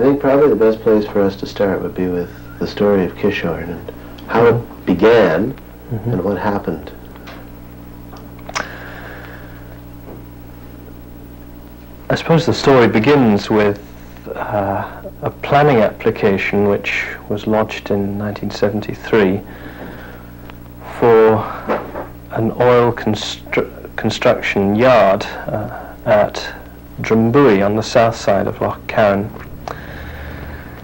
think probably the best place for us to start would be with the story of Kishorn and how it began and what happened. I suppose the story begins with a planning application which was lodged in 1973 for an oil construction yard at Drumbui on the south side of Loch Carron.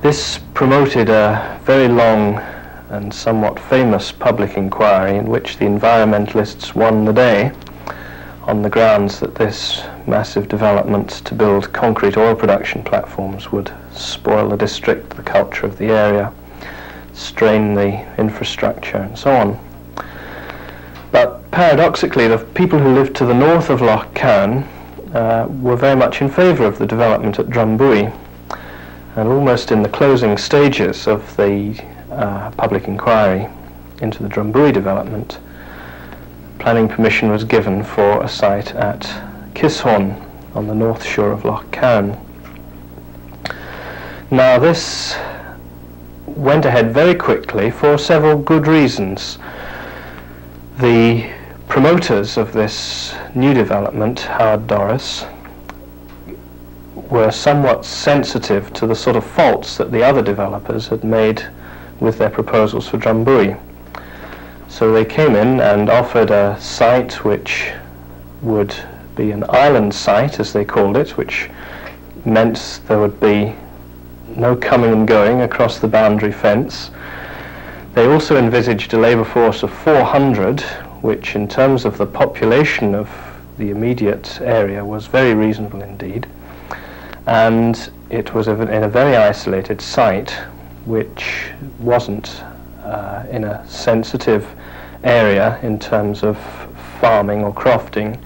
This promoted a very long and somewhat famous public inquiry in which the environmentalists won the day on the grounds that this massive development to build concrete oil production platforms would spoil the district, the culture of the area, strain the infrastructure and so on. But paradoxically, the people who lived to the north of Loch Carron were very much in favour of the development at Drumbui, and almost in the closing stages of the public inquiry into the Drumbui development, planning permission was given for a site at Kishorn on the north shore of Loch Carron. Now this went ahead very quickly for several good reasons. The promoters of this new development, Howard Doris, were somewhat sensitive to the sort of faults that the other developers had made with their proposals for Drumbui. So they came in and offered a site which would be an island site, as they called it, which meant there would be no coming and going across the boundary fence. They also envisaged a labour force of 400, which in terms of the population of the immediate area was very reasonable indeed. And it was in a very isolated site, which wasn't in a sensitive area in terms of farming or crofting,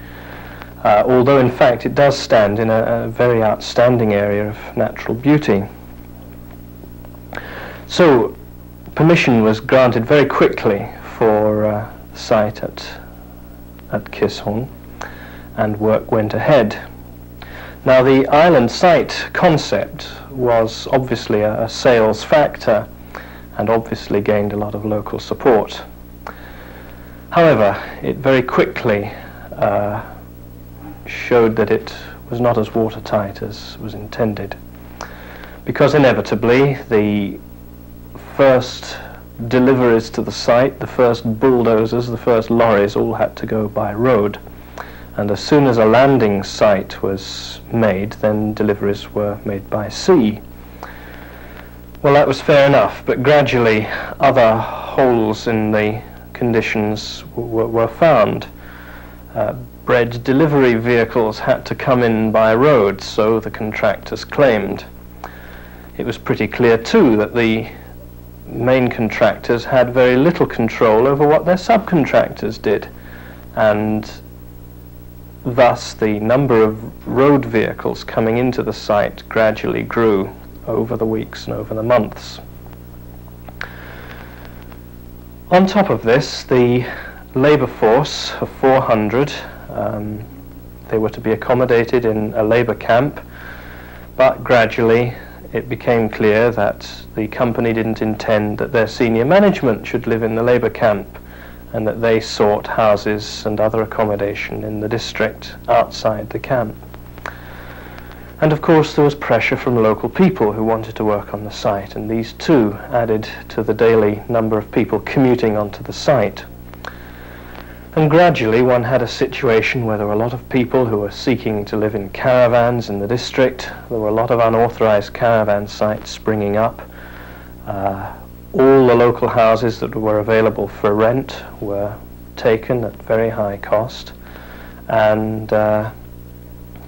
although in fact it does stand in a very outstanding area of natural beauty. So permission was granted very quickly for the site at Kishorn, and work went ahead. Now the island site concept was obviously a sales factor and obviously gained a lot of local support. However, it very quickly showed that it was not as watertight as was intended, because inevitably the first deliveries to the site, the first bulldozers, the first lorries all had to go by road. And as soon as a landing site was made, then deliveries were made by sea. Well, that was fair enough, but gradually other holes in the conditions were found. Bread delivery vehicles had to come in by road, so the contractors claimed. It was pretty clear too that the main contractors had very little control over what their subcontractors did, and thus the number of road vehicles coming into the site gradually grew over the weeks and over the months. On top of this, the labour force of 400, they were to be accommodated in a labour camp, but gradually it became clear that the company didn't intend that their senior management should live in the labour camp, and that they sought houses and other accommodation in the district outside the camp. And of course there was pressure from local people who wanted to work on the site, and these too added to the daily number of people commuting onto the site. And gradually one had a situation where there were a lot of people who were seeking to live in caravans in the district. There were a lot of unauthorized caravan sites springing up. All the local houses that were available for rent were taken at very high cost, and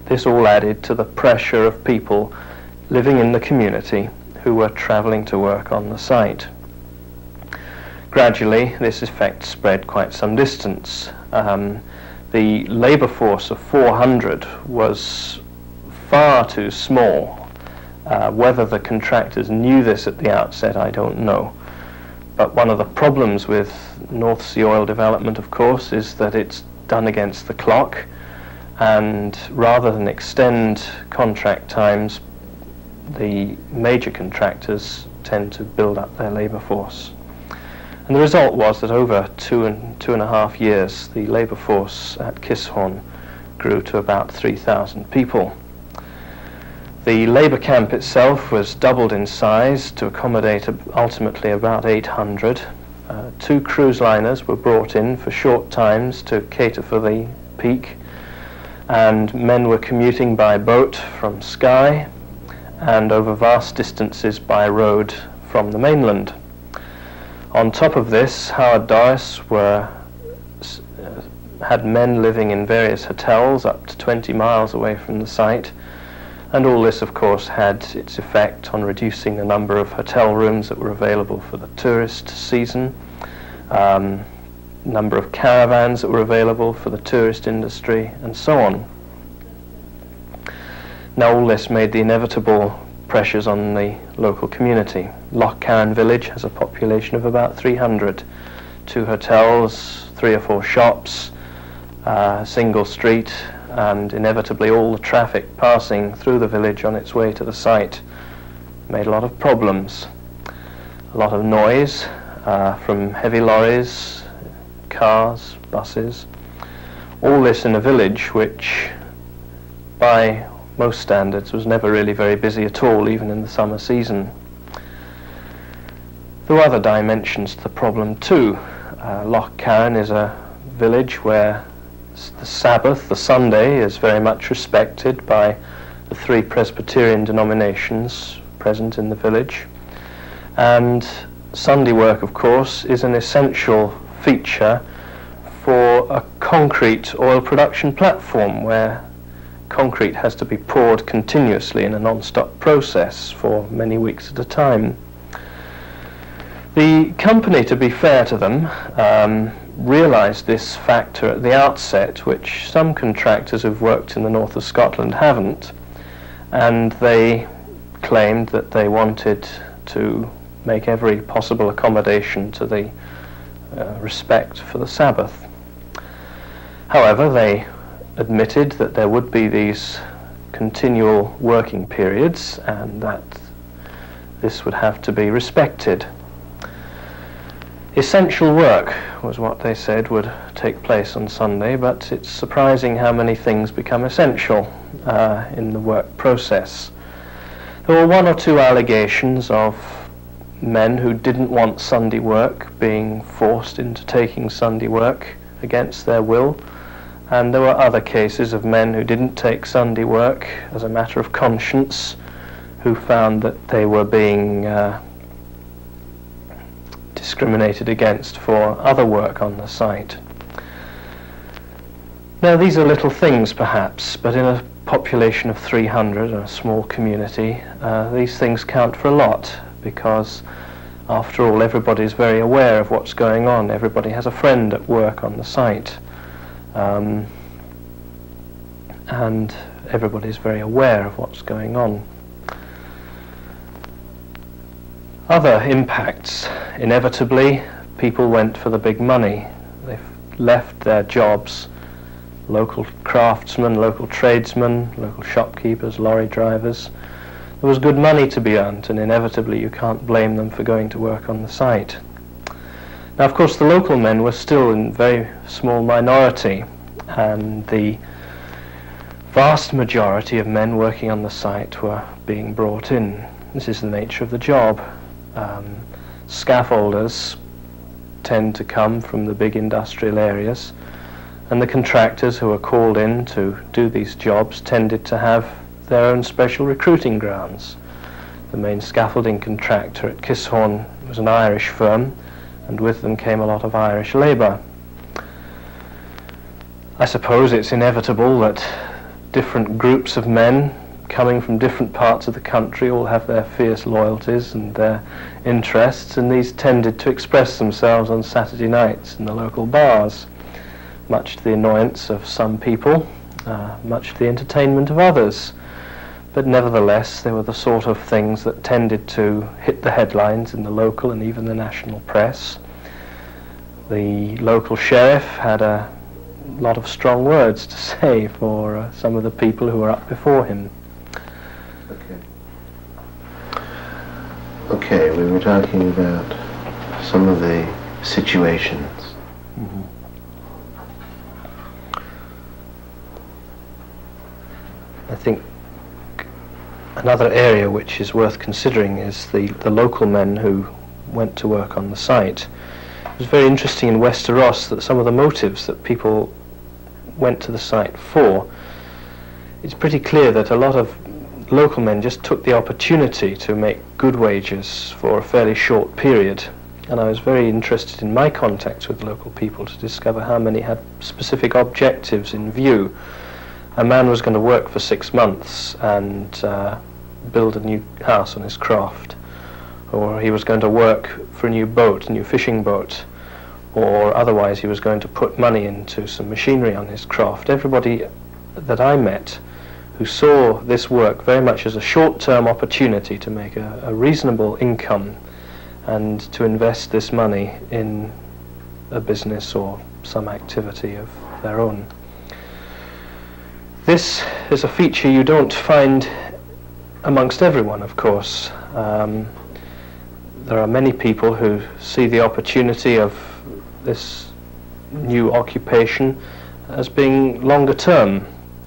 this all added to the pressure of people living in the community who were travelling to work on the site. Gradually this effect spread quite some distance. The labour force of 400 was far too small. Whether the contractors knew this at the outset, I don't know. But one of the problems with North Sea oil development, of course, is that it's done against the clock, and rather than extend contract times, the major contractors tend to build up their labour force. And the result was that over two and a half years, the labour force at Kishorn grew to about 3,000 people. The labour camp itself was doubled in size to accommodate ultimately about 800. 2 cruise liners were brought in for short times to cater for the peak, and men were commuting by boat from Skye and over vast distances by road from the mainland. On top of this, Howard Doris had men living in various hotels up to 20 miles away from the site, and all this of course had its effect on reducing the number of hotel rooms that were available for the tourist season, number of caravans that were available for the tourist industry, and so on. Now all this made the inevitable pressures on the local community. Loch Carron village has a population of about 300, 2 hotels, 3 or 4 shops, single street, and inevitably all the traffic passing through the village on its way to the site made a lot of problems. A lot of noise from heavy lorries, cars, buses. All this in a village which, by most standards, was never really very busy at all, even in the summer season. There were other dimensions to the problem too. Loch Carron is a village where the Sabbath, the Sunday, is very much respected by the 3 Presbyterian denominations present in the village. And Sunday work, of course, is an essential feature for a concrete oil production platform where concrete has to be poured continuously in a non-stop process for many weeks at a time. The company, to be fair to them, realised this factor at the outset, which some contractors who've worked in the north of Scotland haven't, and they claimed that they wanted to make every possible accommodation to the respect for the Sabbath. However, they admitted that there would be these continual working periods and that this would have to be respected. Essential work was what they said would take place on Sunday, but it's surprising how many things become essential in the work process. There were 1 or 2 allegations of men who didn't want Sunday work being forced into taking Sunday work against their will, and there were other cases of men who didn't take Sunday work as a matter of conscience, who found that they were being discriminated against for other work on the site. Now these are little things perhaps, but in a population of 300, a small community, these things count for a lot, because after all everybody's very aware of what's going on. Everybody has a friend at work on the site, and everybody's very aware of what's going on. Other impacts. Inevitably, people went for the big money. They left their jobs. Local craftsmen, local tradesmen, local shopkeepers, lorry drivers. There was good money to be earned, and inevitably you can't blame them for going to work on the site. Now, of course, the local men were still in very small minority, and the vast majority of men working on the site were being brought in. This is the nature of the job. Scaffolders tend to come from the big industrial areas, and the contractors who were called in to do these jobs tended to have their own special recruiting grounds. The main scaffolding contractor at Kishorn was an Irish firm, and with them came a lot of Irish labour. I suppose it's inevitable that different groups of men coming from different parts of the country all have their fierce loyalties and their interests, and these tended to express themselves on Saturday nights in the local bars, much to the annoyance of some people, much to the entertainment of others. But nevertheless, they were the sort of things that tended to hit the headlines in the local and even the national press. The local sheriff had a lot of strong words to say for some of the people who were up before him. Okay. Okay, we were talking about some of the situations. I think another area which is worth considering is the local men who went to work on the site. It was very interesting in Westeros that some of the motives that people went to the site for, it's pretty clear that a lot of local men just took the opportunity to make good wages for a fairly short period. And I was very interested in my contacts with local people to discover how many had specific objectives in view. A man was going to work for 6 months and build a new house on his craft, or he was going to work for a new boat, a new fishing boat, or otherwise he was going to put money into some machinery on his craft. Everybody that I met who saw this work very much as a short-term opportunity to make a reasonable income and to invest this money in a business or some activity of their own. This is a feature you don't find amongst everyone, of course. There are many people who see the opportunity of this new occupation as being longer term.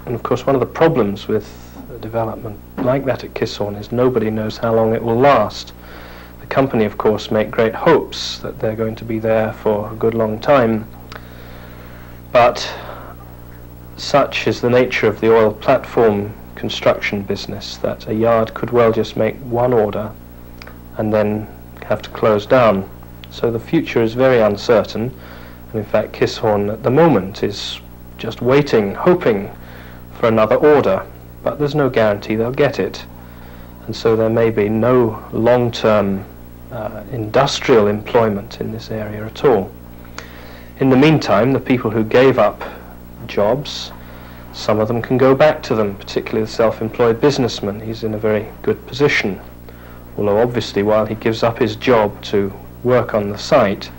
And of course one of the problems with a development like that at Kishorn is nobody knows how long it will last. The company of course make great hopes that they're going to be there for a good long time, but such is the nature of the oil platform construction business that a yard could well just make one order and then have to close down. So the future is very uncertain, and in fact Kishorn at the moment is just waiting, hoping for another order, but there's no guarantee they'll get it. And so there may be no long-term industrial employment in this area at all. In the meantime, the people who gave up jobs, some of them can go back to them, particularly the self-employed businessman. He's in a very good position, although obviously while he gives up his job to work on the site,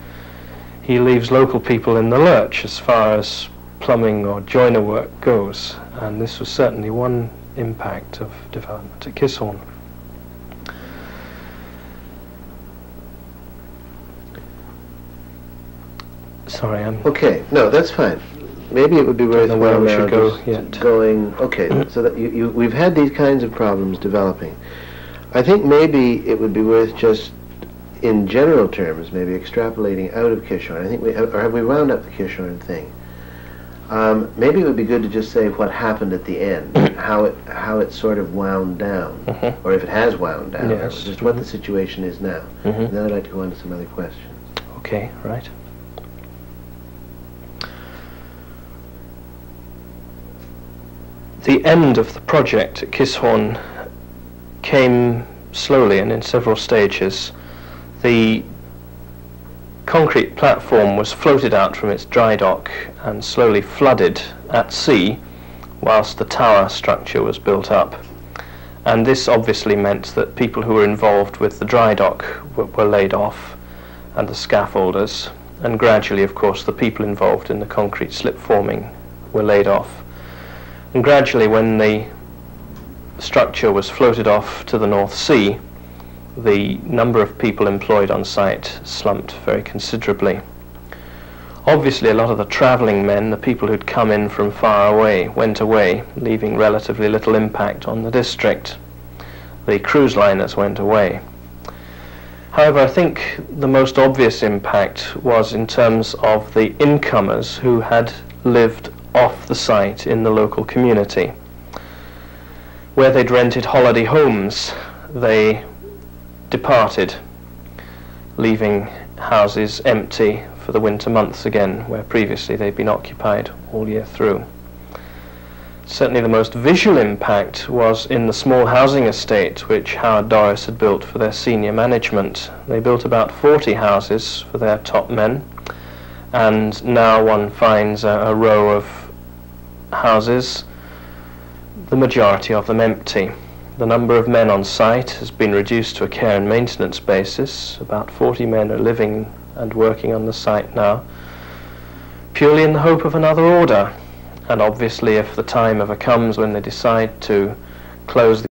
he leaves local people in the lurch as far as plumbing or joiner work goes, and this was certainly one impact of development at Kishorn. Sorry, I'm... Okay, no, that's fine. Maybe it would be worthwhile we now should go just yet. going... Okay, so that we've had these kinds of problems developing. I think maybe it would be worth just, in general terms, maybe extrapolating out of Kishorn. I think have we wound up the Kishorn thing? Maybe it would be good to just say what happened at the end, how it sort of wound down, or if it has wound down, Yes. or just what the situation is now. And then I'd like to go on to some other questions. Okay, right. The end of the project at Kishorn came slowly and in several stages. The concrete platform was floated out from its dry dock and slowly flooded at sea whilst the tower structure was built up. And this obviously meant that people who were involved with the dry dock were laid off, and the scaffolders, and gradually of course the people involved in the concrete slip forming were laid off. And gradually when the structure was floated off to the North Sea, the number of people employed on site slumped very considerably. Obviously a lot of the travelling men, the people who'd come in from far away, went away, leaving relatively little impact on the district. The cruise liners went away. However, I think the most obvious impact was in terms of the incomers who had lived off the site in the local community. Where they'd rented holiday homes, they departed, leaving houses empty for the winter months again, where previously they'd been occupied all year through. Certainly the most visual impact was in the small housing estate which Howard Doris had built for their senior management. They built about 40 houses for their top men, and now one finds a row of houses, the majority of them empty. The number of men on site has been reduced to a care and maintenance basis. About 40 men are living and working on the site now, purely in the hope of another order. And obviously if the time ever comes when they decide to close the